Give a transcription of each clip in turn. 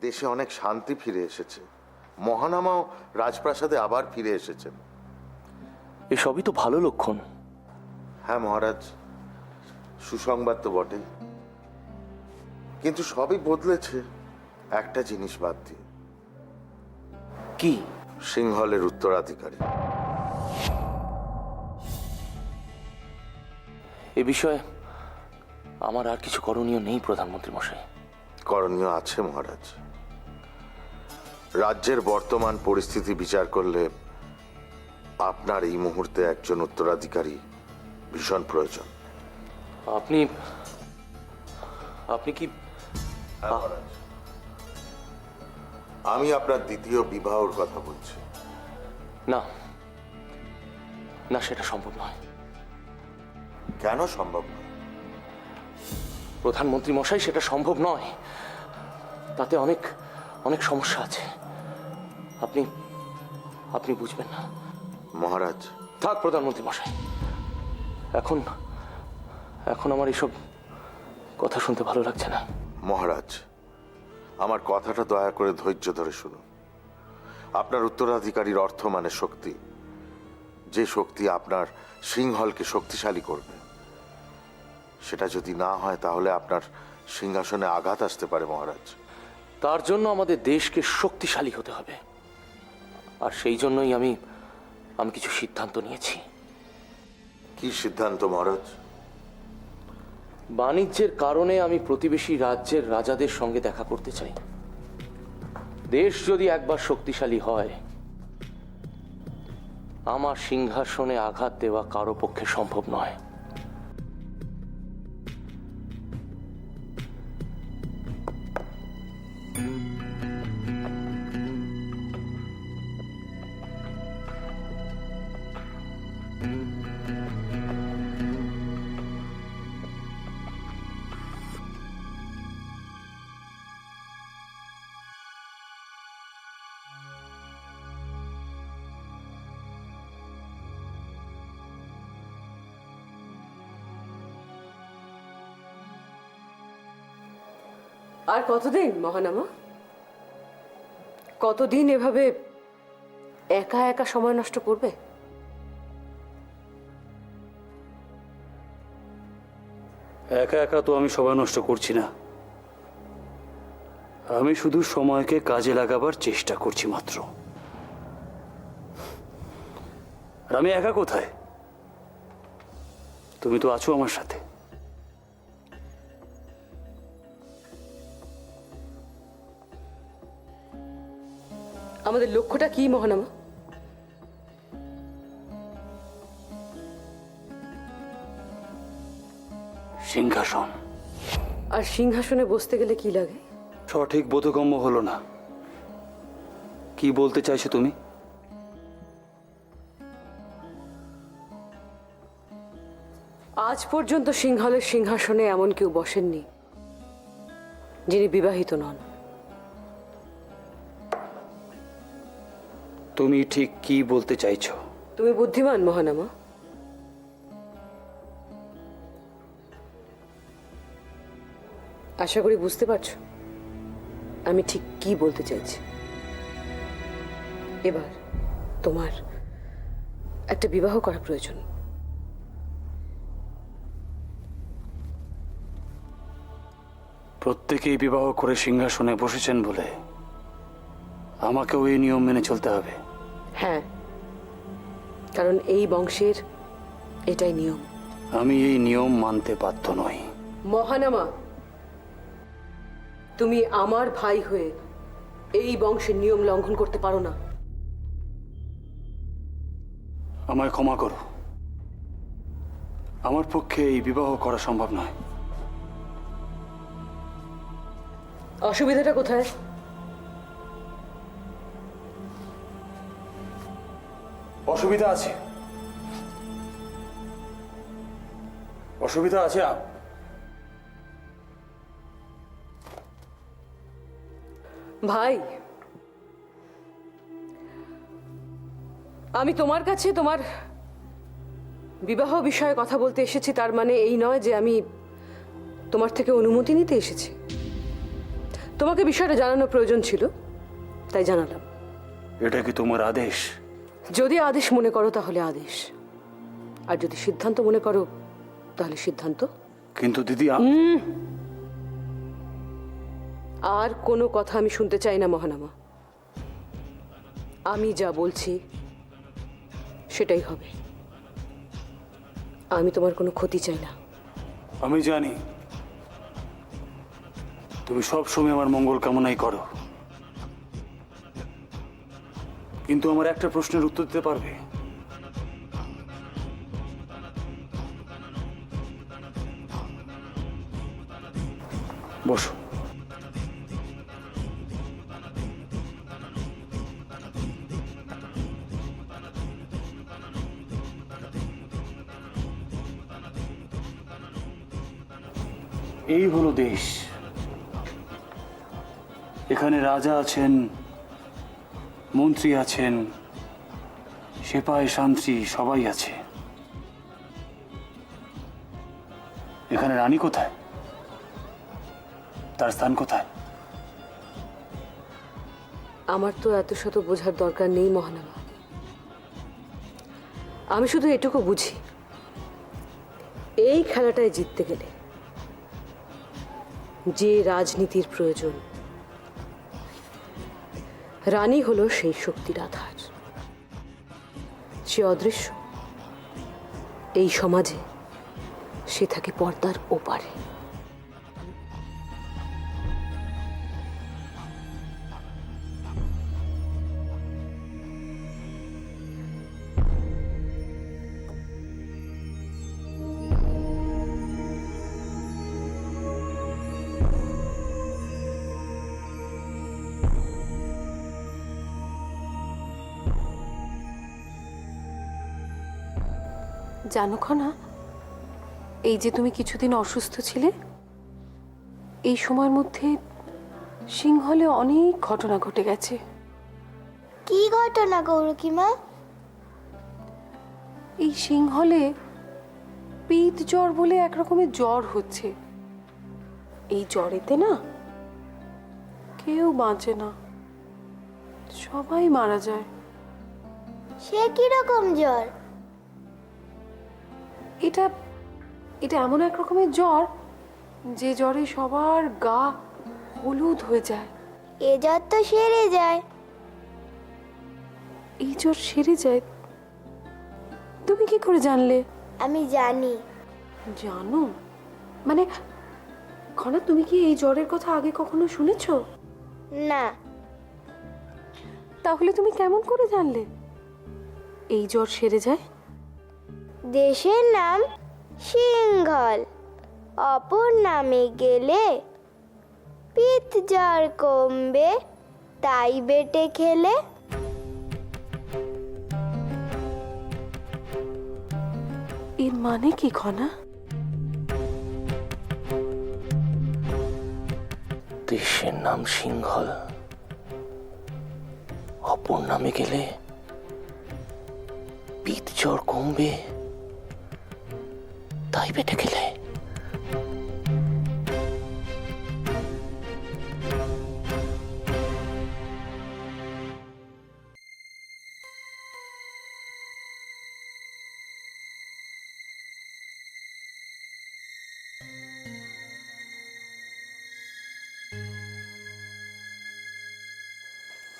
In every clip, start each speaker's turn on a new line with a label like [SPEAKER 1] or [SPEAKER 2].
[SPEAKER 1] দেশে অনেক শান্তি ফিরে এসেছে। মহানামাও রাজপ্রাসাদে আবার ফিরে এসেছেন।
[SPEAKER 2] এসবই তো ভালো লক্ষণ।
[SPEAKER 1] হ্যাঁ মহারাজ, সুসংবাদ তো বটেই, কিন্তু সবই বদলেছে একটা জিনিস বাদ দিয়ে।
[SPEAKER 2] কি?
[SPEAKER 1] সিংহলের উত্তরাধিকারী।
[SPEAKER 2] এ বিষয়ে আমার আর কিছু করণীয় নেই প্রধানমন্ত্রী মশাই।
[SPEAKER 1] করণীয় আছে মহারাজ। রাজ্যের বর্তমান পরিস্থিতি বিচার করলে আপনার এই মুহূর্তে একজন উত্তরাধিকারী ভীষণ প্রয়োজন।
[SPEAKER 2] আপনি আপনি কি?
[SPEAKER 1] আমি আপনার দ্বিতীয় বিবাহের কথা বলছি।
[SPEAKER 2] না না, সেটা সম্ভব নয়।
[SPEAKER 1] কেন সম্ভব নয়?
[SPEAKER 2] প্রধানমন্ত্রী মশাই, সেটা সম্ভব নয়। তাতে অনেক অনেক সমস্যা আছে। আপনি আপনি বুঝবেন না।
[SPEAKER 1] মহারাজ,
[SPEAKER 2] থাক প্রধানমন্ত্রী মশাই, এখন এখন আমার এসব কথা শুনতে ভালো লাগছে না।
[SPEAKER 1] মহারাজ, আমার কথাটা দয়া করে ধৈর্য ধরে শুনুন। আপনার উত্তরাধিকারীর অর্থ মানে শক্তি, যে শক্তি আপনার সিংহলকে শক্তিশালী করবে। সেটা যদি না হয় তাহলে আপনার সিংহাসনে আঘাত আসতে পারে মহারাজ।
[SPEAKER 2] তার জন্য আমাদের দেশকে শক্তিশালী হতে হবে, আর সেই জন্যই আমি কিছু সিদ্ধান্ত নিয়েছি।
[SPEAKER 1] কি সিদ্ধান্ত মহারাজ?
[SPEAKER 2] বাণিজ্যের কারণে আমি প্রতিবেশী রাজ্যের রাজাদের সঙ্গে দেখা করতে চাই। দেশ যদি একবার শক্তিশালী হয়, আমার সিংহাসনে আঘাত দেওয়া কারো পক্ষে সম্ভব নয়।
[SPEAKER 3] আর কতদিন মহানামা? কতদিন এভাবে একা একা সময় নষ্ট করবে?
[SPEAKER 4] একা একা তো আমি সময় নষ্ট করছি না। আমি শুধু সময়কে কাজে লাগাবার চেষ্টা করছি মাত্র। আর আমি একা কোথায়? তুমি তো আছো আমার সাথে।
[SPEAKER 3] আমাদের লক্ষ্যটা কি মহানামা?
[SPEAKER 4] সিংহাসন।
[SPEAKER 3] আর সিংহাসনে বসতে গেলে কি লাগে?
[SPEAKER 4] সঠিক বোধগম্য হলো না। কি বলতে চাইছো তুমি?
[SPEAKER 3] আজ পর্যন্ত সিংহলের সিংহাসনে এমন কেউ বসেননি যিনি বিবাহিত নন।
[SPEAKER 4] তুমি ঠিক কি বলতে চাইছো?
[SPEAKER 3] তুমি বুদ্ধিমান মহানামা। আশা করি বুঝতে পারছো আমি ঠিক কি বলতে চাইছি। এবার তোমার একটা বিবাহ করা প্রয়োজন।
[SPEAKER 4] প্রত্যেকেই বিবাহ করে সিংহাসনে বসেছেন বলে আমাকেও এই নিয়ম মেনে চলতে হবে।
[SPEAKER 3] হ্যাঁ, কারণ এই বংশের এটাই নিয়ম।
[SPEAKER 4] আমি এই নিয়ম মানতে বাধ্য নই।
[SPEAKER 3] মহানামা, তুমি আমার ভাই হয়ে এই বংশের নিয়ম লঙ্ঘন করতে পারো না।
[SPEAKER 4] আমায় ক্ষমা করো। আমার পক্ষে এই বিবাহ করা সম্ভব নয়।
[SPEAKER 3] অসুবিধাটা কোথায়?
[SPEAKER 4] অসুবিধা আছে। অসুবিধা আছে।
[SPEAKER 3] ভাই, আমি তোমার কাছে তোমার বিবাহ বিষয়ে কথা বলতে এসেছি, তার মানে এই নয় যে আমি তোমার থেকে অনুমতি নিতে এসেছি। তোমাকে বিষয়টা জানানোর প্রয়োজন ছিল, তাই জানালাম।
[SPEAKER 4] এটা কি তোমার আদেশ?
[SPEAKER 3] যদি আদেশ মনে করো তাহলে আদেশ, আর যদি সিদ্ধান্ত মনে করো তাহলে সিদ্ধান্ত।
[SPEAKER 4] কিন্তু দিদি
[SPEAKER 3] আর কোনো কথা আমি শুনতে চাই না মহানামা। আমি যা বলছি সেটাই হবে। আমি তোমার কোনো ক্ষতি চাই না।
[SPEAKER 4] আমি জানি তুমি সব সময় আমার মঙ্গল কামনাই করো, কিন্তু আমার একটা প্রশ্নের উত্তর দিতে পারবে? বসো। এই হলো দেশ। এখানে রাজা আছেন, মন্ত্রী আছেন, সেপাই শান্তি সবাই আছে। এখানে রানী কোথায়? তার স্থান কোথায়?
[SPEAKER 3] আমার তো এত শত বোঝার দরকার নেই মহানামা। আমি শুধু এটুকু বুঝি, এই খেলাটায় জিততে গেলে যে রাজনীতির প্রয়োজন, রানী হলো সেই শক্তির আধার। সে অদৃশ্য, এই সমাজে সে থাকে পর্দার ওপারে।
[SPEAKER 5] জানো খনা, এই যে তুমি কিছুদিন অসুস্থ ছিলে, এই সময়ের মধ্যে সিংহলে অনেক ঘটনা ঘটে গেছে।
[SPEAKER 6] কি ঘটনা গৌরকিমা?
[SPEAKER 5] এই সিংহলে পিত জ্বর বলে এক রকমের জ্বর হচ্ছে। এই জ্বরেতে না কেউ বাঁচে না, সবাই মারা যায়।
[SPEAKER 6] সে কি রকম জ্বর?
[SPEAKER 5] এটা এটা এমন এক রকমের জ্বর যে জ্বরে সবার গা হলুদ হয়ে যায়।
[SPEAKER 6] এ জ্বর তো সেরে যায়।
[SPEAKER 5] এই জ্বর সেরে যায়? তুমি কি করে জানলে?
[SPEAKER 6] আমি জানি।
[SPEAKER 5] জানো মানে খনা, তুমি কি এই জ্বরের কথা আগে কখনো শুনেছো?
[SPEAKER 6] না।
[SPEAKER 5] তাহলে তুমি কেমন করে জানলে এই জ্বর সেরে যায়?
[SPEAKER 6] দেশের নাম সিংহল, অপর নামে গেলে পিত জ্বর কমবে, তাই বেটে খেলে।
[SPEAKER 5] এর মানে কি খনা?
[SPEAKER 2] দেশের নাম সিংহল, অপর নামে গেলে পিত জ্বর কমবে, তাই বেটে খেলে।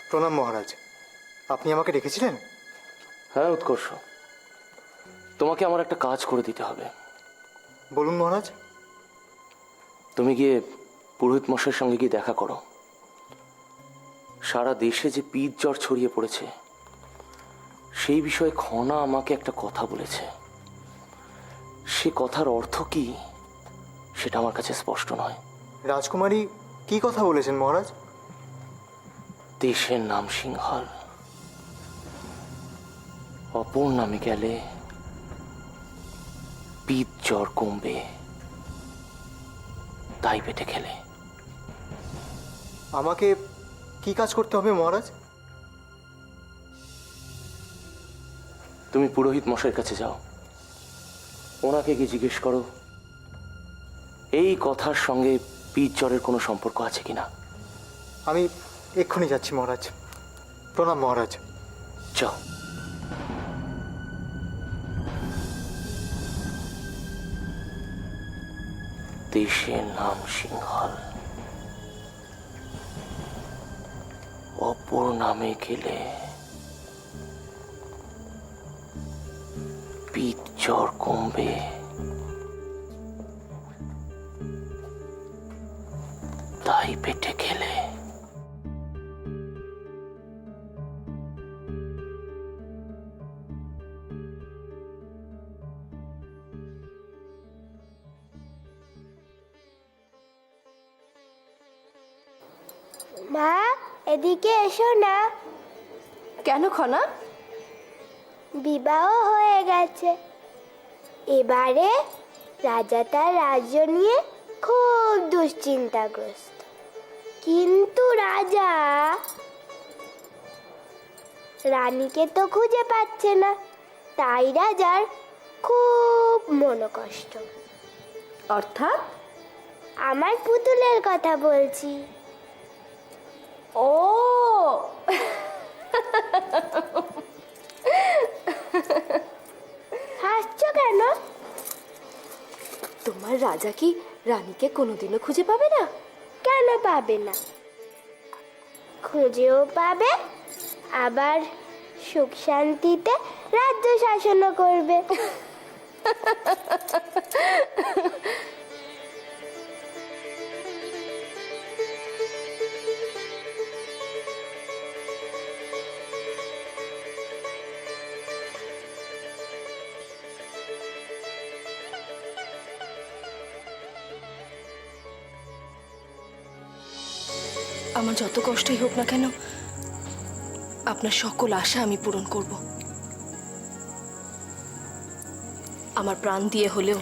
[SPEAKER 7] প্রণাম মহারাজ, আপনি আমাকে ডেকেছিলেন?
[SPEAKER 2] হ্যাঁ উৎকর্ষ, তোমাকে আমার একটা কাজ করে দিতে হবে।
[SPEAKER 7] বলুন মহারাজ।
[SPEAKER 2] তুমি গিয়ে পুরোহিত মশাইয়ের সঙ্গে গিয়ে দেখা করো। সারা দেশে যে পিত জ্বর ছড়িয়ে পড়েছে সেই বিষয়ে খনা আমাকে একটা কথা বলেছে। সে কথার অর্থ কি সেটা আমার কাছে স্পষ্ট নয়।
[SPEAKER 7] রাজকুমারী কি কথা বলেছেন মহারাজ?
[SPEAKER 2] দেশের নাম সিংহল, অপর নামে গেলে পিত জ্বর কমবে, তাই পেটে খেলে।
[SPEAKER 7] আমাকে কি কাজ করতে হবে মহারাজ?
[SPEAKER 2] তুমি পুরোহিত মশাইয়ের কাছে যাও, ওনাকে গিয়ে জিজ্ঞেস করো এই কথার সঙ্গে পিত জ্বরের কোনো সম্পর্ক আছে কিনা।
[SPEAKER 7] আমি এক্ষুনি যাচ্ছি মহারাজ। প্রণাম মহারাজ।
[SPEAKER 2] যাও। দেশের নাম সিংহল, অপর নামে গেলে পিঠ জ্বর কমবে, তাই পেটে খেলে।
[SPEAKER 6] মা, এদিকে এসো না।
[SPEAKER 3] কেন খনা?
[SPEAKER 6] বিবাহ হয়ে গেছে। এবারে রাজা তার রাজ্য নিয়ে খুব দুশ্চিন্তাগ্রস্ত। কিন্তু রাজা রানীকে তো খুঁজে পাচ্ছে না, তাই রাজার খুব মনোকষ্ট।
[SPEAKER 3] অর্থাৎ?
[SPEAKER 6] আমার পুতুলের কথা বলছি।
[SPEAKER 3] ও,
[SPEAKER 6] হাসছো কেন?
[SPEAKER 3] তোমার রাজা কি রানীকে কোনোদিনও খুঁজে পাবে না?
[SPEAKER 6] কেন পাবে না? খুঁজেও পাবে, আবার সুখ শান্তিতে রাজ্য শাসনও করবে।
[SPEAKER 3] আমার যত কষ্টই হোক না কেন, আপনার সকল আশা আমি পূরণ করব। আমার প্রাণ দিয়ে হলেও।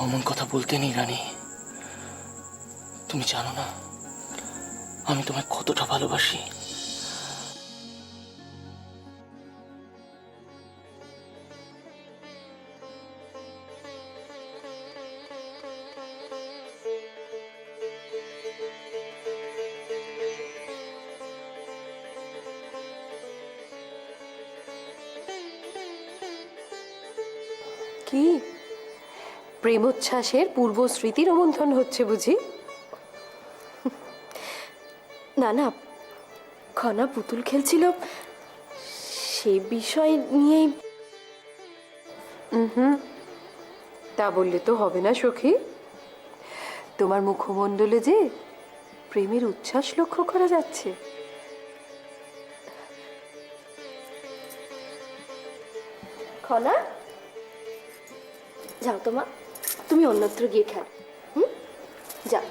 [SPEAKER 2] অমন কথা বলতে নেই রানী, তুমি জানো না আমি তোমায় কতটা ভালোবাসি।
[SPEAKER 5] কি প্রেমোচ্ছ্বাসের পূর্ব স্মৃতি রোমন্থন হচ্ছে বুঝি?
[SPEAKER 3] না না, খনা পুতুল খেলছিল, সে বিষয় নিয়েই।
[SPEAKER 5] তা বললে তো হবে না সখী। তোমার মুখমণ্ডলে যে প্রেমের উচ্ছ্বাস লক্ষ্য করা যাচ্ছে।
[SPEAKER 3] খনা, যাও তোমা, তুমি অন্যত্র গিয়ে খেলো। যাও।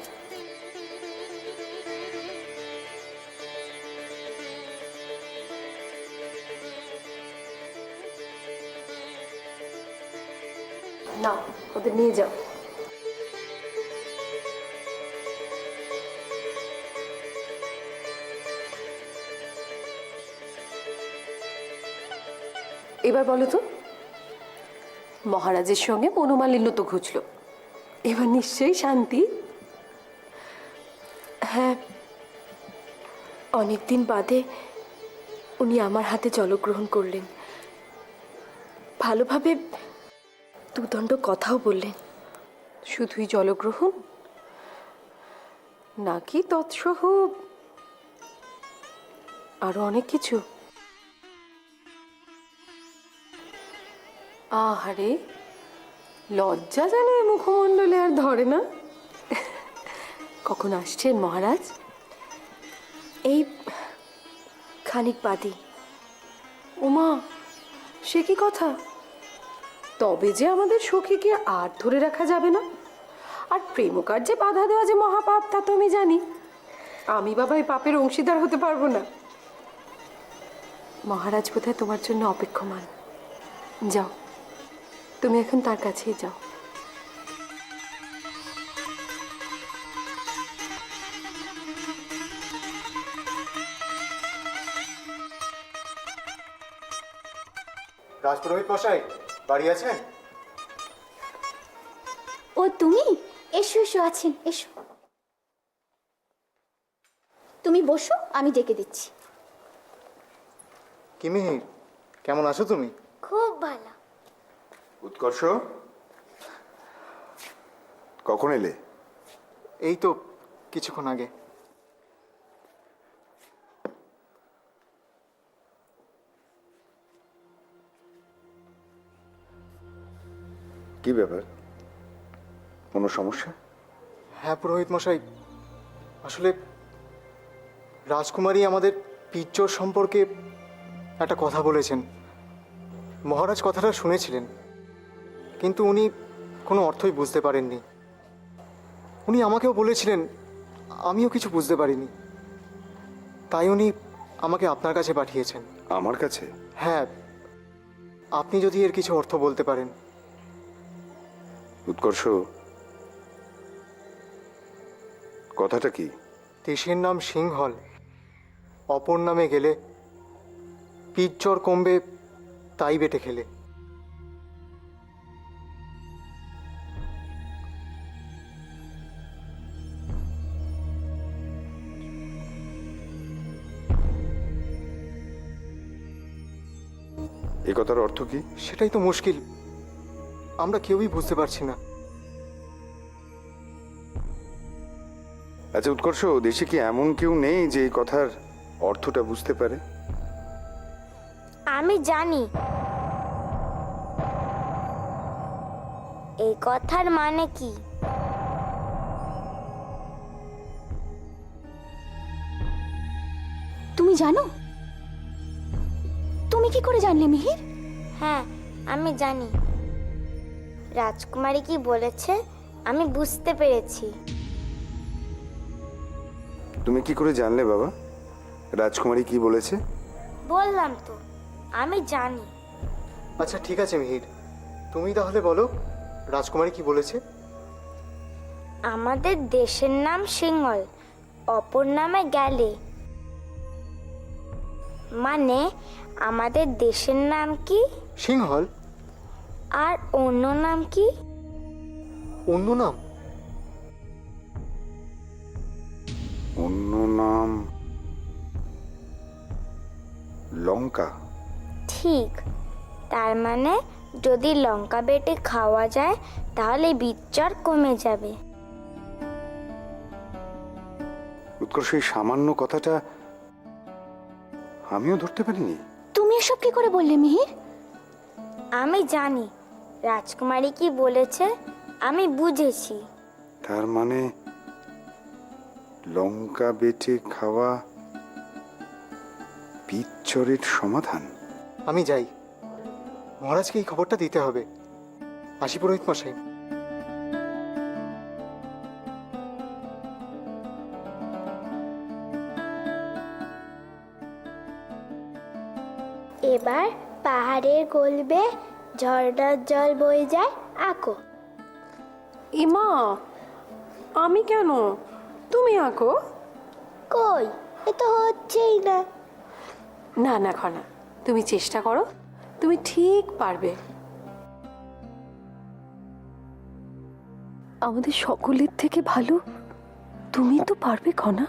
[SPEAKER 5] না, ওদের নিয়ে যাও। এবার বলো তো, মহারাজের সঙ্গে মনোমালিন্য তো ঘুচল, এবার নিশ্চয়ই শান্তি?
[SPEAKER 3] হ্যাঁ, অনেকদিন বাদে উনি আমার হাতে জলগ্রহণ করলেন, ভালোভাবে দুদণ্ড কথাও বললেন।
[SPEAKER 5] শুধুই জলগ্রহণ নাকি তৎসহ আরো অনেক কিছু? আহারে, লজ্জা জানে মুখমণ্ডলে আর ধরে না। কখন আসছেন মহারাজ?
[SPEAKER 3] এই খানিক বাদই।
[SPEAKER 5] উমা, সে কি কথা! তবে যে আমাদের সখীকে আর ধরে রাখা যাবে না, আর প্রেমকার্যে বাধা দেওয়া যে মহাপাপ তা তো আমি জানি। আমি বাবা এই পাপের অংশীদার হতে পারবো না। মহারাজ বোধহয় তোমার জন্য অপেক্ষমান। যাও, তুমি এখন তার কাছেই যাও।
[SPEAKER 7] রাজপুরোহিত মশাই বাড়ি আছেন?
[SPEAKER 6] ও তুমি? এসো এসো, আছেন, এসো।
[SPEAKER 8] তুমি বসো, আমি ডেকে দিচ্ছি।
[SPEAKER 7] কি মিহির, কেমন আছো তুমি?
[SPEAKER 6] খুব ভালো।
[SPEAKER 9] উৎকর্ষ, কখন এলে?
[SPEAKER 7] এই তো কিছুক্ষণ আগে।
[SPEAKER 9] কি ব্যাপার, কোনো সমস্যা?
[SPEAKER 7] হ্যাঁ পুরোহিত মশাই, আসলে রাজকুমারী আমাদের পিচ্চর সম্পর্কে একটা কথা বলেছেন। মহারাজ কথাটা শুনেছিলেন, কিন্তু উনি কোনো অর্থই বুঝতে পারেননি। উনি আমাকেও বলেছিলেন, আমিও কিছু বুঝতে পারিনি। তাই উনি আমাকে আপনার কাছে পাঠিয়েছেন।
[SPEAKER 9] আমার কাছে?
[SPEAKER 7] হ্যাঁ, আপনি যদি এর কিছু অর্থ বলতে পারেন।
[SPEAKER 9] উৎকর্ষ, কথাটা কি?
[SPEAKER 7] দেশের নাম সিংহল, অপর নামে গেলে পিচ্চর কমবে, তাই বেটে খেলে।
[SPEAKER 9] এ কথার অর্থ কি?
[SPEAKER 7] সেটাই তো মুশকিল, আমরা কেউই বুঝতে পারছি না।
[SPEAKER 9] আচ্ছা উৎকর্ষ, দেশে কি এমন কেউ নেই যে এই কথার অর্থটা বুঝতে পারে?
[SPEAKER 6] আমি জানি এই কথার মানে কি।
[SPEAKER 8] তুমি জানো? তুমি কি করে জানলে মিহির?
[SPEAKER 6] হ্যাঁ, আমি জানি। রাজকুমারী কি বলেছে আমি বুঝতে পেরেছি।
[SPEAKER 9] তুমি কি করে জানলে বাবা, রাজকুমারী কি বলেছে?
[SPEAKER 6] বললাম তো, আমি জানি।
[SPEAKER 7] আচ্ছা ঠিক আছে মিহির, তুমি তাহলে বলো রাজকুমারী কি বলেছে।
[SPEAKER 6] আমাদের দেশের নাম সিংহল, অপর নামে গেলে মানে আমাদের দেশের নাম কি
[SPEAKER 7] সিংহল,
[SPEAKER 6] আর অন্য নাম কি?
[SPEAKER 7] অন্য নাম?
[SPEAKER 9] অন্য নাম লঙ্কা।
[SPEAKER 6] ঠিক, তার মানে যদি লঙ্কা বেটে খাওয়া যায় তাহলে বিচ্চর কমে যাবে।
[SPEAKER 9] উৎকর্ষ, এই সামান্য কথাটা আমিও ধরতে পারিনি।
[SPEAKER 8] তুমি এসব কি করে বললে মিহির?
[SPEAKER 6] আমি জানি রাজকুমারী কি বলেছে, আমি বুঝেছি।
[SPEAKER 9] তার মানে লঙ্কা বেটে খাওয়া পিচ্চরের সমাধান।
[SPEAKER 7] আমি যাই, মহারাজকে এই খবরটা দিতে হবে। আসি পুরোহিত মশাই।
[SPEAKER 6] এবার পাহাড়ের গলবে ঝর্ণার জল বয়ে যায়, আঁকো।
[SPEAKER 5] এমা, আমি কেন? তুমি আঁকো।
[SPEAKER 6] কই, এ তো হচ্ছেই না।
[SPEAKER 5] না না খনা, তুমি চেষ্টা করো, তুমি ঠিক পারবে।
[SPEAKER 3] আমাদের সকলের থেকে ভালো তুমি তো পারবে খনা।